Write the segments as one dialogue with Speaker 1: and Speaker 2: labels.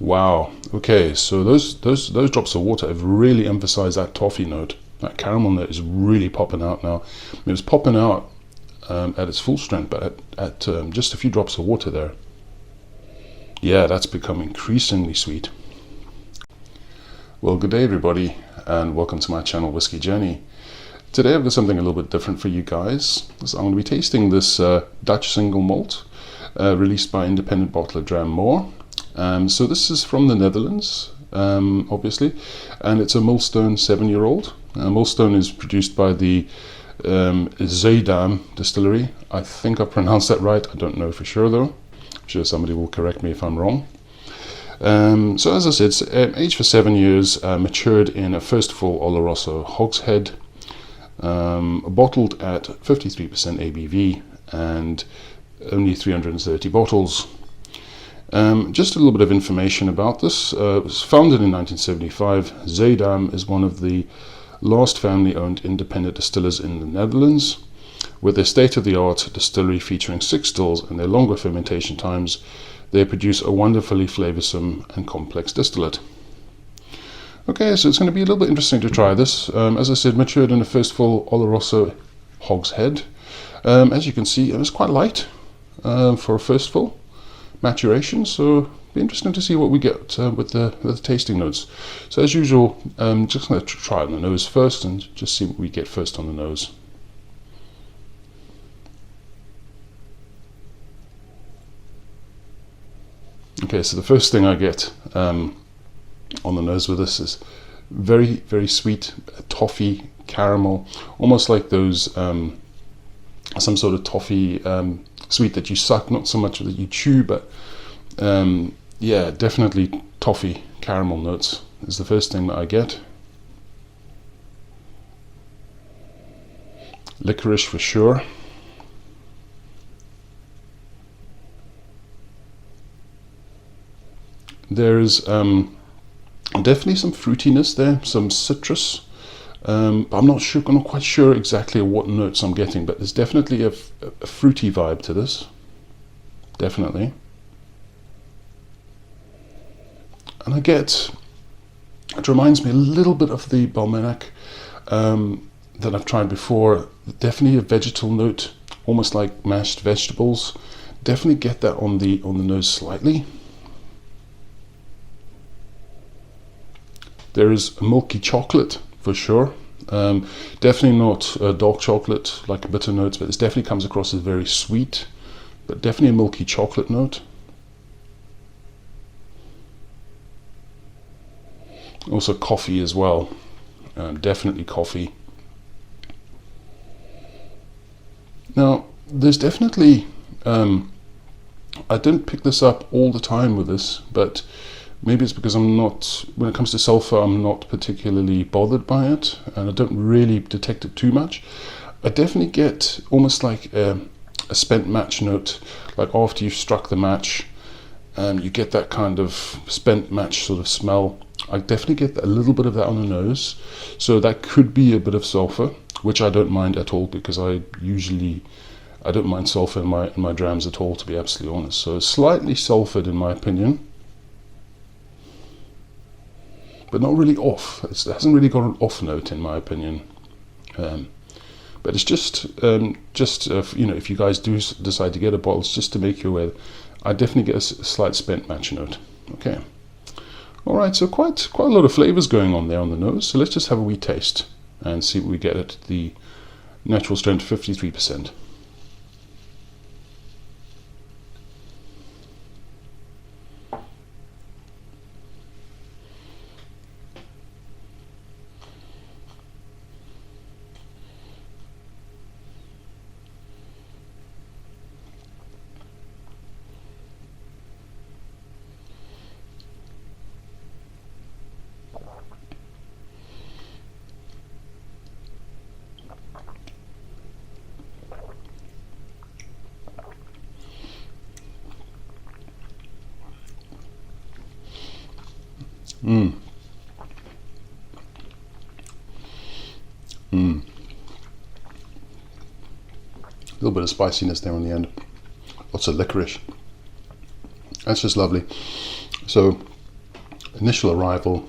Speaker 1: Wow. Okay, so those drops of water have really emphasized that toffee note. That caramel note is really popping out now. It was popping out at its full strength, but at just a few drops of water there, yeah, that's become increasingly sweet. Well, good day everybody, and welcome to my channel, Whiskey Journey. Today I've got something a little bit different for you guys. So I'm going to be tasting this Dutch single malt released by independent bottler Dram. So this is from the Netherlands, obviously, and it's a Millstone 7-year-old. Millstone is produced by the Zuidam Distillery. I think I pronounced that right. I don't know for sure though. I'm sure somebody will correct me if I'm wrong. So as I said, it's aged for 7 years, matured in a first full oloroso hogshead, bottled at 53% ABV and only 330 bottles. Just a little bit of information about this. It was founded in 1975. Zuidam is one of the last family-owned independent distillers in the Netherlands. With their state-of-the-art distillery featuring 6 stills and their longer fermentation times, they produce a wonderfully flavoursome and complex distillate. Okay, so it's going to be a little bit interesting to try this. As I said, matured in the first full oloroso hogshead. As you can see, it was quite light for a first full maturation, so it'll be interesting to see what we get with the tasting notes. So as usual, just going to try it on the nose first and just see what we get first on the nose. Okay, so the first thing I get on the nose with this is very, very sweet toffee caramel, almost like those some sort of toffee sweet that you suck, not so much that you chew, but yeah, definitely toffee caramel notes is the first thing that I get. Licorice for sure. There's definitely some fruitiness there, some citrus, but I'm not quite sure exactly what notes I'm getting, but there's definitely a fruity vibe to this, definitely. And it reminds me a little bit of the Balmenic that I've tried before. Definitely a vegetal note, almost like mashed vegetables. Definitely get that on the nose slightly. There is milky chocolate for sure. Definitely not dark chocolate like bitter notes, but this definitely comes across as very sweet, but definitely a milky chocolate note. Also coffee as well, definitely coffee. Now there's definitely, I didn't pick this up all the time with this, but maybe it's because when it comes to sulfur, I'm not particularly bothered by it, and I don't really detect it too much. I definitely get almost like a spent match note, like after you've struck the match, and you get that kind of spent match sort of smell. I definitely get a little bit of that on the nose, so that could be a bit of sulfur, which I don't mind at all, because I don't mind sulfur in my drams at all, to be absolutely honest. So slightly sulfured in my opinion, but not really off. It hasn't really got an off note in my opinion. But it's just if you guys do decide to get a bottle, it's just to make you aware. I definitely get a slight spent match note. Okay. All right. So quite a lot of flavors going on there on the nose. So let's just have a wee taste and see what we get at the natural strength 53%. A little bit of spiciness there on the end. Lots of licorice. That's just lovely. So initial arrival,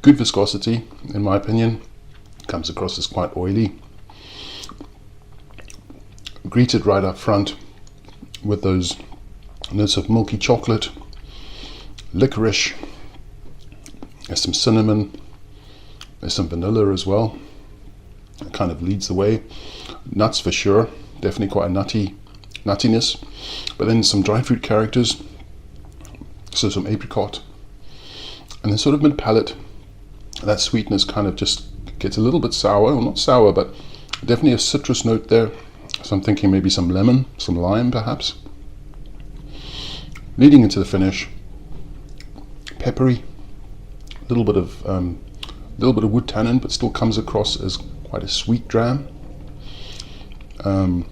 Speaker 1: good viscosity in my opinion, comes across as quite oily. Greeted right up front with those notes of milky chocolate, licorice, there's some cinnamon, there's some vanilla as well. It kind of leads the way. Nuts for sure, definitely quite a nuttiness, but then some dry fruit characters, so some apricot, and then sort of mid-palate, that sweetness kind of just gets a little bit sour, or not sour, but definitely a citrus note there. So I'm thinking maybe some lemon, some lime perhaps. Leading into the finish, peppery, a little bit of wood tannin, but still comes across as quite a sweet dram. And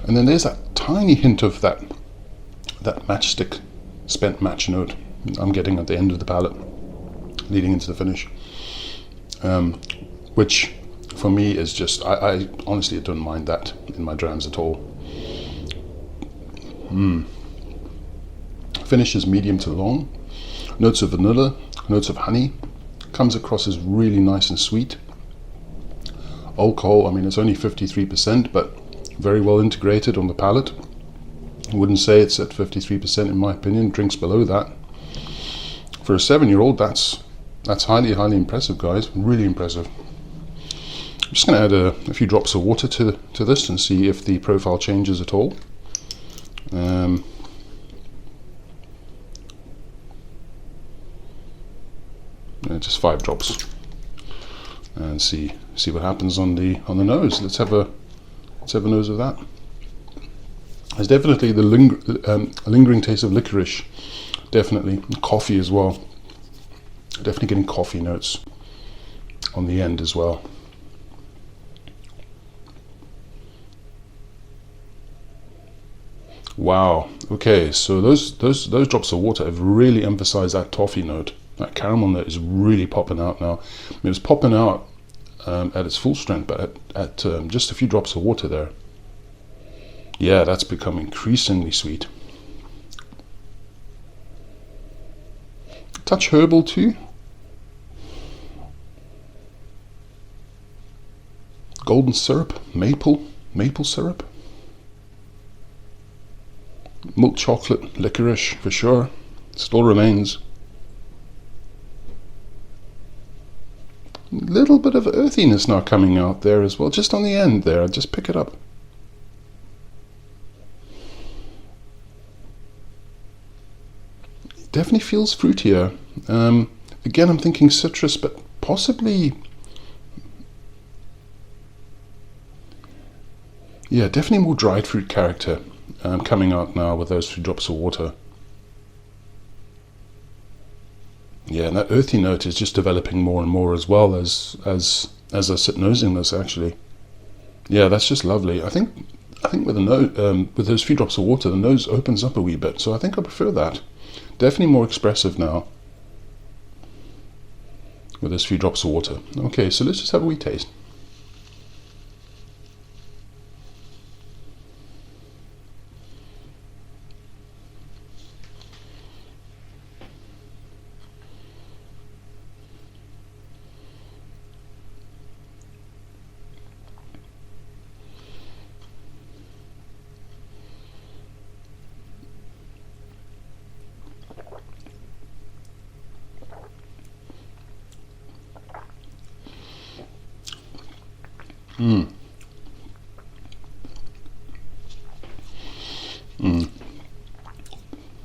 Speaker 1: then there's that tiny hint of that matchstick, spent match note I'm getting at the end of the palate, leading into the finish, which for me is just, I honestly don't mind that in my drams at all. Finish is medium to long, notes of vanilla, notes of honey, comes across as really nice and sweet. Alcohol, I mean, it's only 53%, but very well integrated on the palate. I wouldn't say it's at 53% in my opinion, drinks below that. For a 7-year-old, that's highly impressive, guys, really impressive. I'm just going to add a few drops of water to this and see if the profile changes at all. Just 5 drops, and see what happens on the nose. Let's have a nose of that. There's definitely the lingering taste of licorice, definitely coffee as well. Definitely getting coffee notes on the end as well. Wow. Okay, so those drops of water have really emphasized that toffee note. That caramel note is really popping out now. I mean, it was popping out at its full strength, but at just a few drops of water there, yeah, that's become increasingly sweet. Touch herbal too. Golden syrup, maple syrup. Milk chocolate, licorice for sure, still remains. Little bit of earthiness now coming out there as well, just on the end there. Just pick it up. Definitely feels fruitier. Again, I'm thinking citrus, but possibly, yeah, definitely more dried fruit character coming out now with those few drops of water. Yeah, and that earthy note is just developing more and more as well as I sit nosing this actually. Yeah, that's just lovely. I think with the with those few drops of water, the nose opens up a wee bit, so I think I prefer that. Definitely more expressive now with those few drops of water. Okay, so let's just have a wee taste.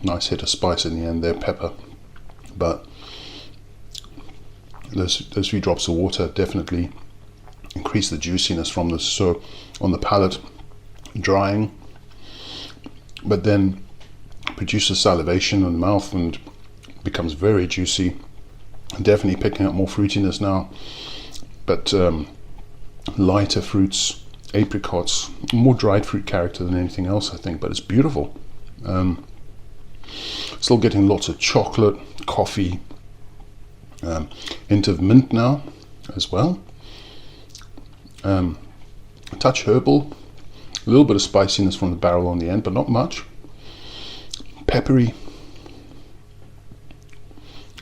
Speaker 1: Nice hit of spice in the end there, pepper, but those few drops of water definitely increase the juiciness from this. So on the palate, drying, but then produces salivation in the mouth and becomes very juicy. Definitely picking up more fruitiness now, but lighter fruits, apricots, more dried fruit character than anything else, I think, but it's beautiful. Still getting lots of chocolate, coffee, hint of mint now as well. A touch herbal, a little bit of spiciness from the barrel on the end, but not much. Peppery,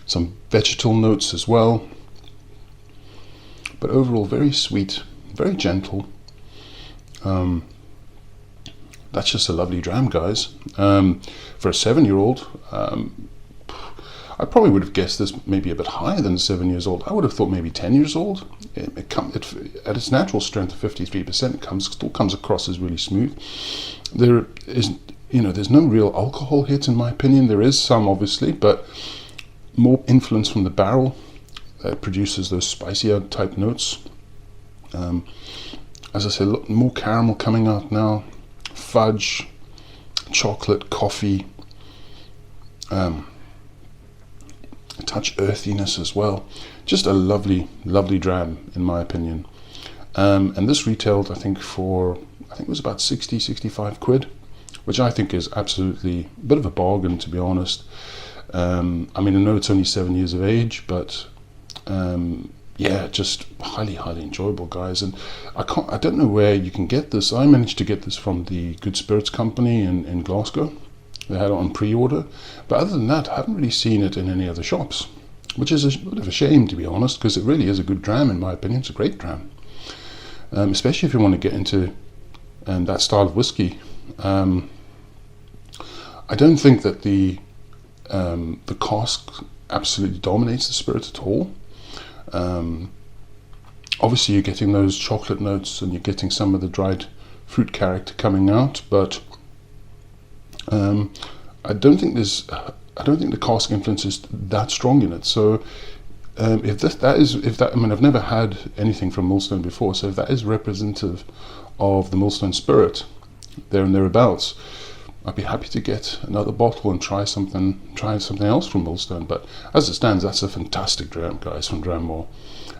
Speaker 1: some vegetal notes as well. But overall, very sweet, very gentle. That's just a lovely dram, guys. For a 7-year-old, I probably would have guessed this maybe a bit higher than 7 years old. I would have thought maybe 10 years old. At its natural strength of 53%, it still comes across as really smooth. There is, there's no real alcohol hit in my opinion. There is some, obviously, but more influence from the barrel that produces those spicier type notes. As I said, look, more caramel coming out now, fudge, chocolate, coffee, a touch earthiness as well. Just a lovely, lovely dram in my opinion. And this retailed, I think it was about 60, 65 quid, which I think is absolutely a bit of a bargain, to be honest. I mean, I know it's only 7 years of age, but yeah, just highly, highly enjoyable, guys. And I don't know where you can get this. I managed to get this from the Good Spirits Company in Glasgow. They had it on pre-order, but other than that, I haven't really seen it in any other shops, which is a bit of a shame, to be honest, because it really is a good dram in my opinion. It's a great dram, especially if you want to get into that style of whiskey. I don't think that the cask absolutely dominates the spirit at all. Obviously you're getting those chocolate notes and you're getting some of the dried fruit character coming out, but I don't think the cask influence is that strong in it. So I mean, I've never had anything from Millstone before, so if that is representative of the Millstone spirit there and thereabouts, I'd be happy to get another bottle and try something else from Millstone. But as it stands, that's a fantastic dram, guys, from Dramore.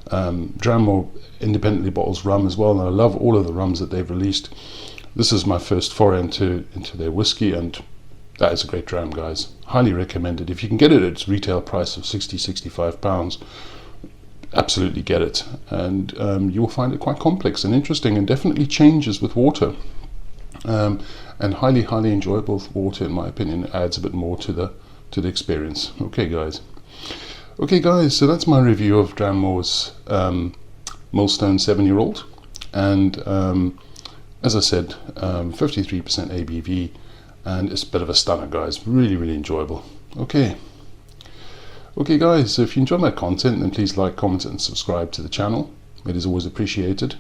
Speaker 1: Dramore independently bottles rum as well, and I love all of the rums that they've released. This is my first foray into their whiskey, and that is a great dram, guys. Highly recommended. If you can get it at its retail price of £60-65, absolutely get it. And you will find it quite complex and interesting, and definitely changes with water. And highly, highly enjoyable with water, in my opinion. It adds a bit more to the experience. Okay, guys, so that's my review of Dramore's Millstone 7-year-old, and as I said, 53% ABV, and it's a bit of a stunner, guys. Really, really enjoyable. Okay, guys, so if you enjoy my content, then please like, comment, and subscribe to the channel. It is always appreciated.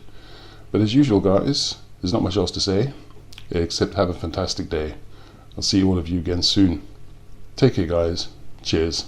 Speaker 1: But as usual, guys, there's not much else to say except have a fantastic day. I'll see all of you again soon. Take care, guys. Cheers.